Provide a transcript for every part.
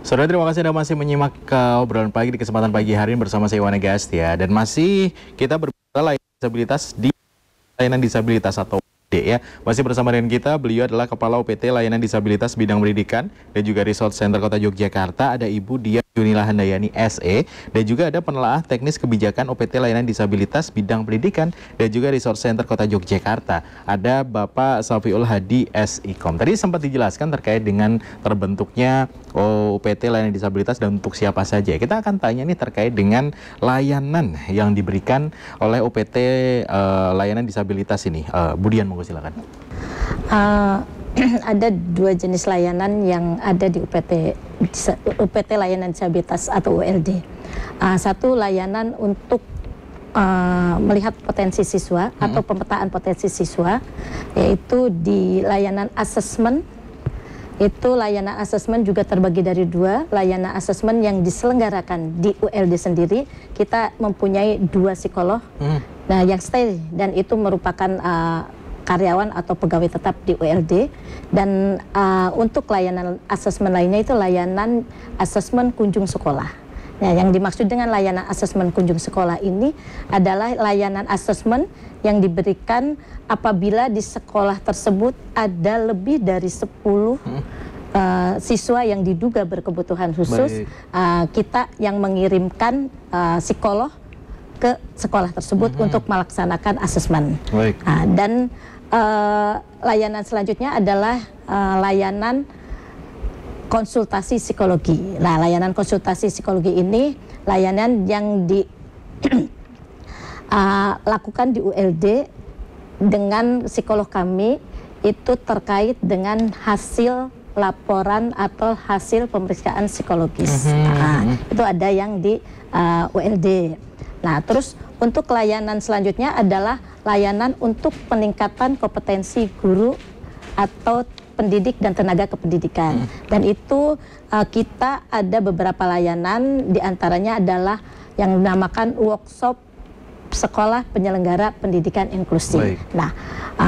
Saudara, terima kasih Anda masih menyimak obrolan pagi di kesempatan pagi hari ini bersama saya Wana Gastia. Dan masih kita berbicara layanan disabilitas atau D ya. Masih bersama dengan kita, beliau adalah Kepala UPT Layanan Disabilitas Bidang Pendidikan dan juga Resource Center Kota Yogyakarta. Ada Ibu Diah Junila Handayani SE, dan juga ada penelaah teknis kebijakan UPT Layanan Disabilitas Bidang Pendidikan dan juga Resource Center Kota Yogyakarta. Ada Bapak Safiul Hadi SIKOM. Tadi sempat dijelaskan terkait dengan terbentuknya UPT Layanan Disabilitas dan untuk siapa saja. Kita akan tanya nih terkait dengan layanan yang diberikan oleh UPT Layanan Disabilitas ini. Budian, monggo silakan. Ada dua jenis layanan yang ada di UPT Layanan Disabilitas atau ULD. Satu layanan untuk melihat potensi siswa atau pemetaan potensi siswa, yaitu di layanan asesmen. Itu layanan asesmen juga terbagi dari dua. Layanan asesmen yang diselenggarakan di ULD sendiri, kita mempunyai 2 psikolog, nah yang stay, dan itu merupakan karyawan atau pegawai tetap di ULD. Dan untuk layanan asesmen lainnya itu layanan asesmen kunjung sekolah. Nah, yang dimaksud dengan layanan asesmen kunjung sekolah ini adalah layanan asesmen yang diberikan apabila di sekolah tersebut ada lebih dari 10 siswa yang diduga berkebutuhan khusus. Kita yang mengirimkan psikolog ke sekolah tersebut untuk melaksanakan asesmen. Dan layanan selanjutnya adalah layanan konsultasi psikologi. Nah, layanan konsultasi psikologi ini layanan yang dilakukan di ULD dengan psikolog kami, itu terkait dengan hasil laporan atau hasil pemeriksaan psikologis. Itu ada yang di ULD. Nah, terus untuk layanan selanjutnya adalah layanan untuk peningkatan kompetensi guru atau pendidik dan tenaga kependidikan. Dan itu kita ada beberapa layanan, diantaranya adalah yang dinamakan workshop sekolah penyelenggara pendidikan inklusif. Nah,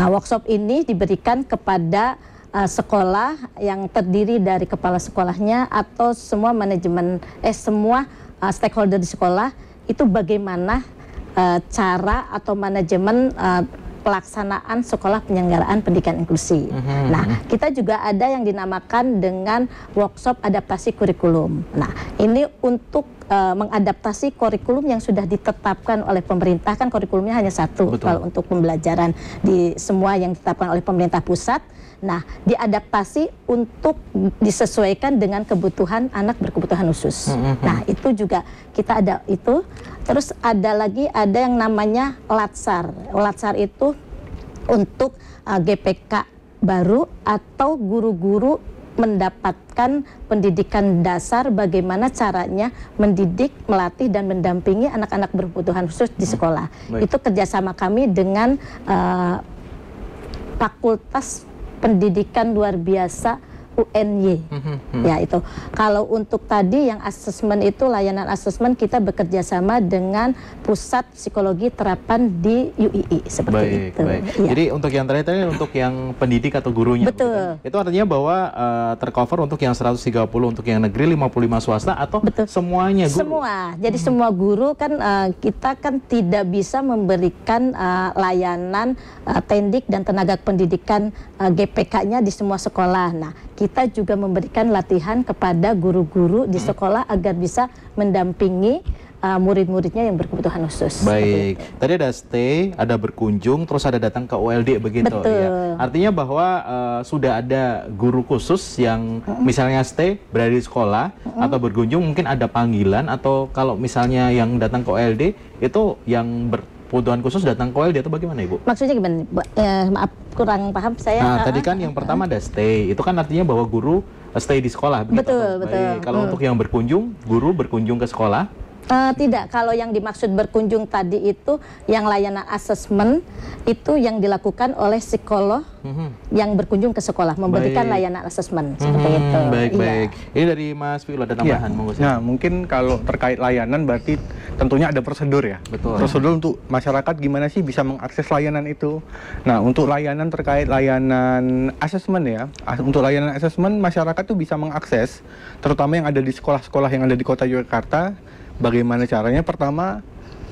workshop ini diberikan kepada sekolah yang terdiri dari kepala sekolahnya atau semua manajemen, semua stakeholder di sekolah, itu bagaimana cara atau manajemen pelaksanaan sekolah penyelenggaraan pendidikan inklusi. Nah, kita juga ada yang dinamakan dengan workshop adaptasi kurikulum. Nah, ini untuk mengadaptasi kurikulum yang sudah ditetapkan oleh pemerintah. Kan kurikulumnya hanya satu kalau untuk pembelajaran di semua yang ditetapkan oleh pemerintah pusat. Nah, diadaptasi untuk disesuaikan dengan kebutuhan anak berkebutuhan khusus. Nah, itu juga kita ada itu. Terus ada yang namanya LATSAR. LATSAR itu untuk GPK baru atau guru-guru mendapatkan pendidikan dasar bagaimana caranya mendidik, melatih, dan mendampingi anak-anak berkebutuhan khusus di sekolah. Itu kerjasama kami dengan Fakultas Pendidikan Luar Biasa UNY. Ya, itu. Kalau untuk tadi yang asesmen itu, layanan asesmen, kita bekerja sama dengan Pusat Psikologi Terapan di UII seperti itu. Ya. Jadi untuk yang terakhir untuk yang pendidik atau gurunya. Betul. Itu artinya bahwa tercover untuk yang 130 untuk yang negeri, 55 swasta atau semuanya guru? Semua. Jadi semua guru kan kita kan tidak bisa memberikan layanan tendik dan tenaga pendidikan GPK-nya di semua sekolah. Nah, kita juga memberikan latihan kepada guru-guru di sekolah agar bisa mendampingi murid-muridnya yang berkebutuhan khusus. Baik, tadi ada stay, ada berkunjung, terus ada datang ke ULD begitu. Ya. Artinya bahwa sudah ada guru khusus yang misalnya stay berada di sekolah atau berkunjung, mungkin ada panggilan, atau kalau misalnya yang datang ke ULD itu yang berkebutuhan khusus datang ke ULD atau bagaimana, Ibu? Maksudnya gimana? Maaf, kurang paham saya. Nah, tadi kan yang pertama ada stay, itu kan artinya bahwa guru stay di sekolah. Betul. Kalau untuk yang berkunjung, guru berkunjung ke sekolah? Tidak, kalau yang dimaksud berkunjung tadi itu yang layanan asesmen itu yang dilakukan oleh psikolog yang berkunjung ke sekolah memberikan layanan asesmen seperti itu. Baik. Ini dari Mas Filo ada tambahan? Nah, mungkin kalau terkait layanan berarti tentunya ada prosedur ya. Betul. Prosedur untuk masyarakat gimana sih bisa mengakses layanan itu. Nah, untuk layanan terkait layanan asesmen ya, untuk layanan asesmen masyarakat tuh bisa mengakses, terutama yang ada di sekolah-sekolah yang ada di Kota Yogyakarta. Bagaimana caranya? Pertama,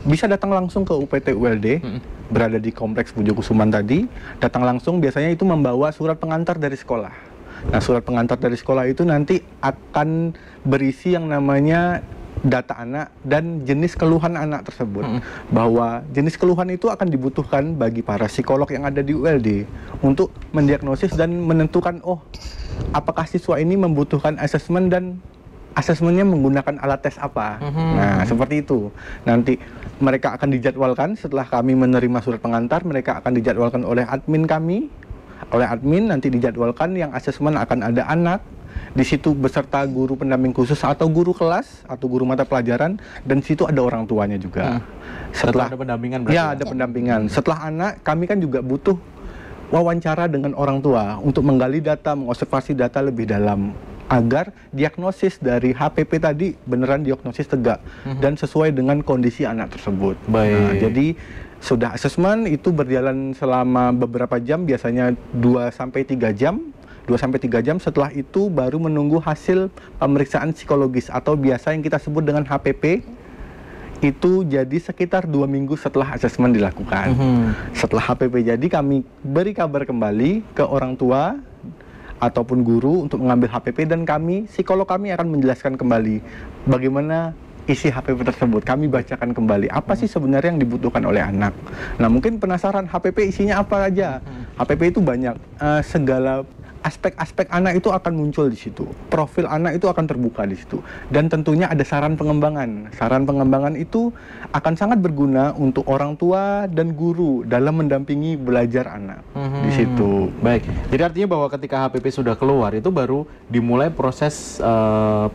bisa datang langsung ke UPT ULD, berada di Kompleks Pujokusuman tadi, datang langsung biasanya itu membawa surat pengantar dari sekolah. Nah, surat pengantar dari sekolah itu nanti akan berisi yang namanya data anak dan jenis keluhan anak tersebut. Bahwa jenis keluhan itu akan dibutuhkan bagi para psikolog yang ada di ULD untuk mendiagnosis dan menentukan, oh, apakah siswa ini membutuhkan asesmen dan asesmennya menggunakan alat tes apa. Nah, seperti itu. Nanti mereka akan dijadwalkan setelah kami menerima surat pengantar, mereka akan dijadwalkan oleh admin kami. Oleh admin nanti dijadwalkan yang asesmen akan ada anak di situ beserta guru pendamping khusus atau guru kelas atau guru mata pelajaran, dan di situ ada orang tuanya juga. Setelah ada pendampingan berarti. Ya, ada pendampingan. Setelah anak, kami kan juga butuh wawancara dengan orang tua untuk menggali data, mengobservasi data lebih dalam agar diagnosis dari HPP tadi beneran diagnosis tegak dan sesuai dengan kondisi anak tersebut. Baik. Nah, jadi sudah asesmen itu berjalan selama beberapa jam, biasanya 2-3 jam. 2-3 jam, setelah itu baru menunggu hasil pemeriksaan psikologis atau biasa yang kita sebut dengan HPP. Itu jadi sekitar 2 minggu setelah asesmen dilakukan. Setelah HPP jadi, kami beri kabar kembali ke orang tua ataupun guru untuk mengambil HPP, dan psikolog kami akan menjelaskan kembali bagaimana isi HPP tersebut. Kami bacakan kembali apa sih sebenarnya yang dibutuhkan oleh anak. Nah, mungkin penasaran HPP isinya apa aja. HPP itu banyak, segala aspek-aspek anak itu akan muncul di situ. Profil anak itu akan terbuka di situ. Dan tentunya ada saran pengembangan. Saran pengembangan itu akan sangat berguna untuk orang tua dan guru dalam mendampingi belajar anak di situ. Baik. Jadi artinya bahwa ketika HPP sudah keluar itu baru dimulai proses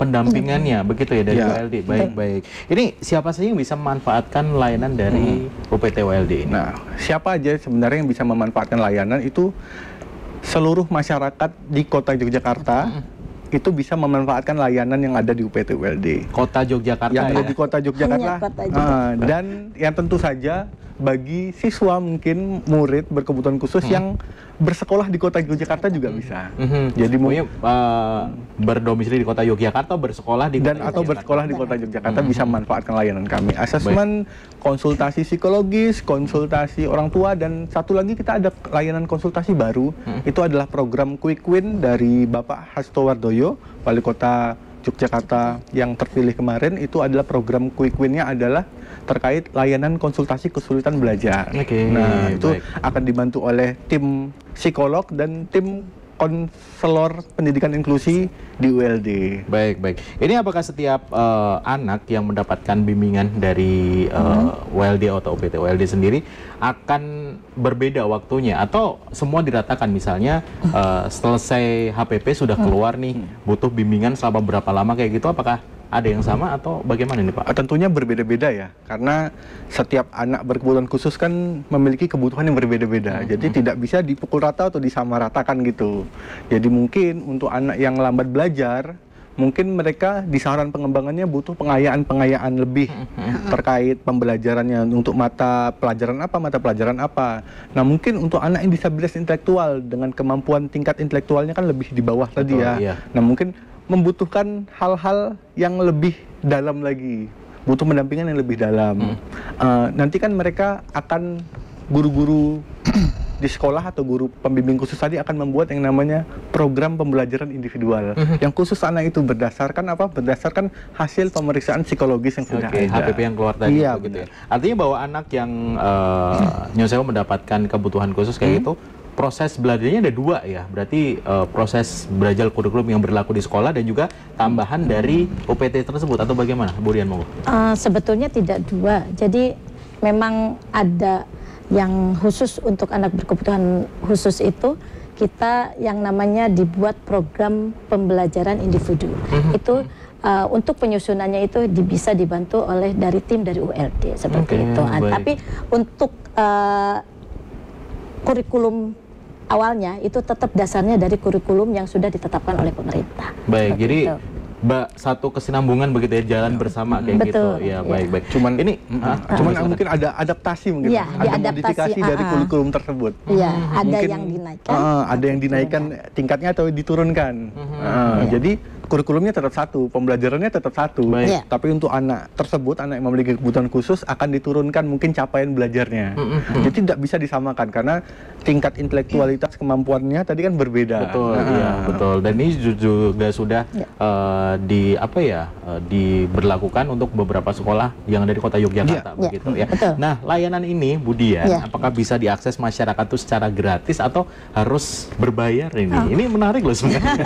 pendampingannya, begitu ya dari ULD. Baik. Ini siapa saja yang bisa memanfaatkan layanan dari UPT ULD ini? Nah, siapa aja sebenarnya yang bisa memanfaatkan layanan itu? Seluruh masyarakat di Kota Yogyakarta itu bisa memanfaatkan layanan yang ada di UPT ULD. Kota Yogyakarta yang ada ya? di Kota Yogyakarta. Dan yang tentu saja bagi siswa mungkin murid berkebutuhan khusus yang bersekolah di Kota Yogyakarta juga bisa. Jadi mungkin berdomisili di Kota Yogyakarta, bersekolah di Kota atau bersekolah di Kota Yogyakarta bisa memanfaatkan layanan kami. Asesmen, konsultasi psikologis, konsultasi orang tua, dan satu lagi kita ada layanan konsultasi baru. Itu adalah program Quick Win dari Bapak Hasto Wardoyo, Wali Kota Yogyakarta yang terpilih kemarin. Itu adalah program Quick Win-nya adalah terkait layanan konsultasi kesulitan belajar. Nah, itu akan dibantu oleh tim psikolog dan tim konselor pendidikan inklusi di ULD. Baik. Ini apakah setiap anak yang mendapatkan bimbingan dari ULD atau UPT ULD sendiri akan berbeda waktunya, atau semua diratakan? Misalnya selesai HPP sudah keluar nih, butuh bimbingan selama berapa lama kayak gitu, apakah ada yang sama atau bagaimana nih Pak? Tentunya berbeda-beda ya, karena setiap anak berkebutuhan khusus kan memiliki kebutuhan yang berbeda-beda. Jadi tidak bisa dipukul rata atau disamaratakan gitu. Jadi mungkin untuk anak yang lambat belajar, mungkin mereka di saran pengembangannya butuh pengayaan lebih terkait pembelajarannya untuk mata pelajaran apa. Nah, mungkin untuk anak yang disabilitas intelektual dengan kemampuan tingkat intelektualnya kan lebih di bawah tadi ya. Iya. Nah, mungkin membutuhkan hal-hal yang lebih dalam lagi, butuh pendampingan yang lebih dalam. Nanti kan mereka akan, guru-guru di sekolah atau guru pembimbing khusus tadi akan membuat yang namanya program pembelajaran individual yang khusus anak itu berdasarkan berdasarkan hasil pemeriksaan psikologis yang sudah ada. HPP yang keluar tadi. Iya, gitu ya. Artinya bahwa anak yang Nyosewo mendapatkan kebutuhan khusus kayak gitu, proses belajarnya ada dua ya, berarti proses belajar kurikulum yang berlaku di sekolah dan juga tambahan dari UPT tersebut, atau bagaimana Bu Rian? Sebetulnya tidak dua, jadi memang ada yang khusus untuk anak berkebutuhan khusus itu kita yang namanya dibuat program pembelajaran individu. Itu untuk penyusunannya itu bisa dibantu oleh dari tim dari ULD seperti itu. Tapi untuk kurikulum awalnya itu tetap dasarnya dari kurikulum yang sudah ditetapkan oleh pemerintah. Baik, jadi satu kesinambungan begitu ya, jalan bersama kayak Betul, gitu. Ya, ya. baik-baik. Cuman ini cuman mungkin ada adaptasi mungkin, Iya, ada diadaptasi, modifikasi dari kurikulum tersebut. Iya, ada Mungkin, yang dinaikkan. ada yang dinaikkan tingkatnya atau diturunkan. Iya. Jadi kurikulumnya tetap satu, pembelajarannya tetap satu. Baik. Iya. Tapi untuk anak tersebut, anak yang memiliki kebutuhan khusus akan diturunkan mungkin capaian belajarnya. Jadi tidak bisa disamakan karena tingkat intelektualitas kemampuannya tadi kan berbeda. betul, iya betul. Dan ini juga sudah diberlakukan untuk beberapa sekolah yang ada di kota Yogyakarta, Iya. begitu ya. Betul. Nah, layanan ini, Budian, Iya. apakah bisa diakses masyarakat itu secara gratis atau harus berbayar ini? Ini menarik loh sebenarnya.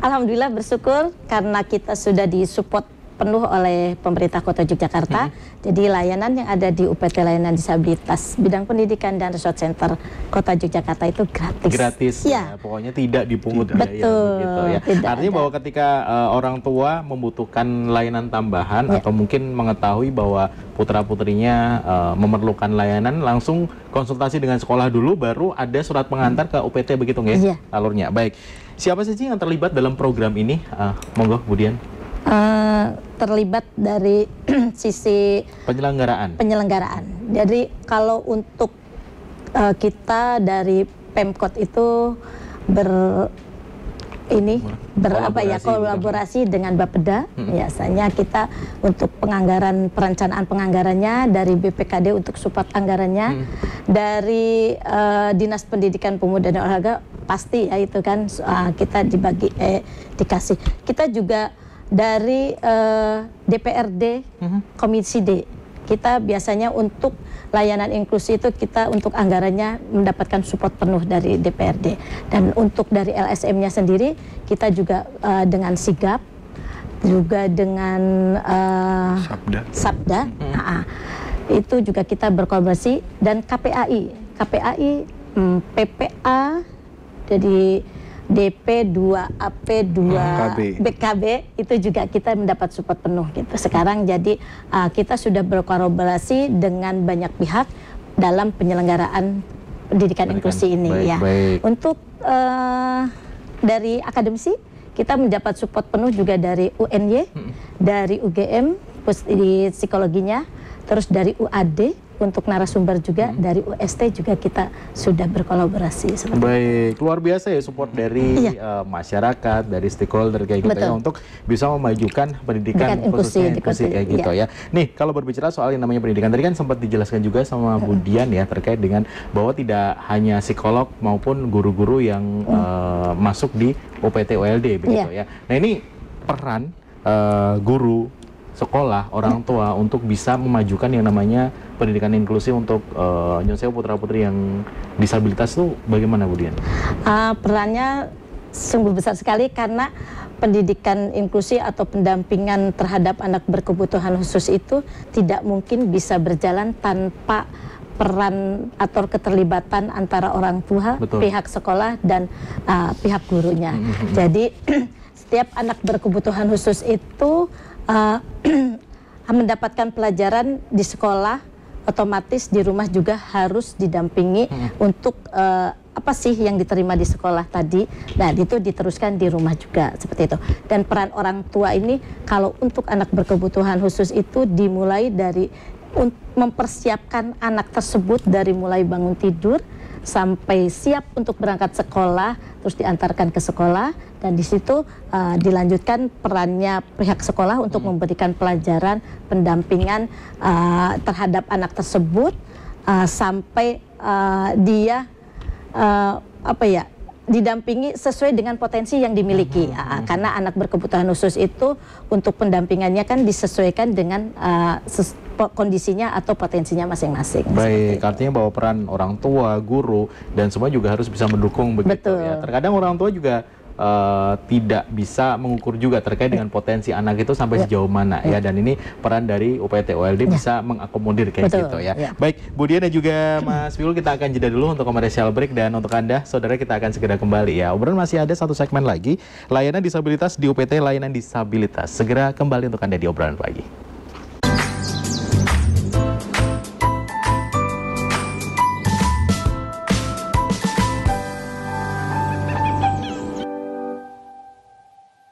Alhamdulillah bersyukur karena kita sudah disupport penuh oleh pemerintah Kota Yogyakarta. Jadi layanan yang ada di UPT Layanan Disabilitas Bidang Pendidikan dan Resource Center Kota Yogyakarta itu gratis. Gratis, Ya. ya. Pokoknya tidak dipungut biaya Betul, begitu ya. tidak Artinya ada. bahwa ketika orang tua membutuhkan layanan tambahan Ya. atau mungkin mengetahui bahwa putra-putrinya memerlukan layanan, langsung konsultasi dengan sekolah dulu, baru ada surat pengantar ke UPT begitu nggak? Iya. Alurnya. Baik. Siapa saja yang terlibat dalam program ini? Monggo, Budian. Terlibat dari sisi Penyelenggaraan. Jadi kalau untuk kita dari Pemkot itu kolaborasi dengan Bapeda. Biasanya kita untuk perencanaan penganggarannya dari BPKD untuk support anggarannya, dari Dinas Pendidikan Pemuda dan Olahraga pasti ya itu kan kita dikasih. Kita juga dari DPRD Komisi D, kita biasanya untuk layanan inklusi itu kita untuk anggarannya mendapatkan support penuh dari DPRD. Dan untuk dari LSM-nya sendiri kita juga dengan Sigap, juga dengan Sabda, itu juga kita berkolaborasi, dan KPAI, PPA, jadi DP2, AP2, BKB itu juga kita mendapat support penuh gitu. Sekarang jadi kita sudah berkolaborasi dengan banyak pihak dalam penyelenggaraan pendidikan inklusi ini. Baik. Untuk dari akademisi kita mendapat support penuh juga dari UNY, dari UGM di psikologinya, terus dari UAD untuk narasumber juga, dari UST juga kita sudah berkolaborasi. Baik, luar biasa ya support dari masyarakat, dari stakeholder kayak gitu ya, untuk bisa memajukan pendidikan khususnya inklusi kayak gitu ya. Nih, kalau berbicara soal yang namanya pendidikan, tadi kan sempat dijelaskan juga sama Budian ya, terkait dengan bahwa tidak hanya psikolog maupun guru-guru yang masuk di UPT OLD begitu ya. Nah, ini peran guru, sekolah, orang tua untuk bisa memajukan yang namanya pendidikan inklusi untuk nyonseo putra-putri yang disabilitas itu bagaimana, Budian? Perannya sungguh besar sekali karena pendidikan inklusi atau pendampingan terhadap anak berkebutuhan khusus itu tidak mungkin bisa berjalan tanpa peran atau keterlibatan antara orang tua, pihak sekolah, dan pihak gurunya. Jadi setiap anak berkebutuhan khusus itu mendapatkan pelajaran di sekolah, otomatis di rumah juga harus didampingi untuk apa sih yang diterima di sekolah tadi, nah itu diteruskan di rumah juga seperti itu. Dan peran orang tua ini kalau untuk anak berkebutuhan khusus itu dimulai dari mempersiapkan anak tersebut dari mulai bangun tidur sampai siap untuk berangkat sekolah, terus diantarkan ke sekolah, dan di situ dilanjutkan perannya pihak sekolah untuk memberikan pelajaran, pendampingan terhadap anak tersebut sampai dia didampingi sesuai dengan potensi yang dimiliki. Karena anak berkebutuhan khusus itu untuk pendampingannya kan disesuaikan dengan kondisinya atau potensinya masing-masing. Baik, artinya bahwa peran orang tua, guru, dan semua juga harus bisa mendukung begitu. Betul. Ya. Terkadang orang tua juga tidak bisa mengukur juga terkait dengan potensi anak itu sampai sejauh mana ya, dan ini peran dari UPT OLD bisa mengakomodir kayak gitu ya. Baik, Budian dan juga Mas Fiul, kita akan jeda dulu untuk commercial break, dan untuk Anda saudara kita akan segera kembali ya. Obrolan masih ada satu segmen lagi, layanan disabilitas di UPT Layanan Disabilitas. Segera kembali untuk Anda di obrolan pagi.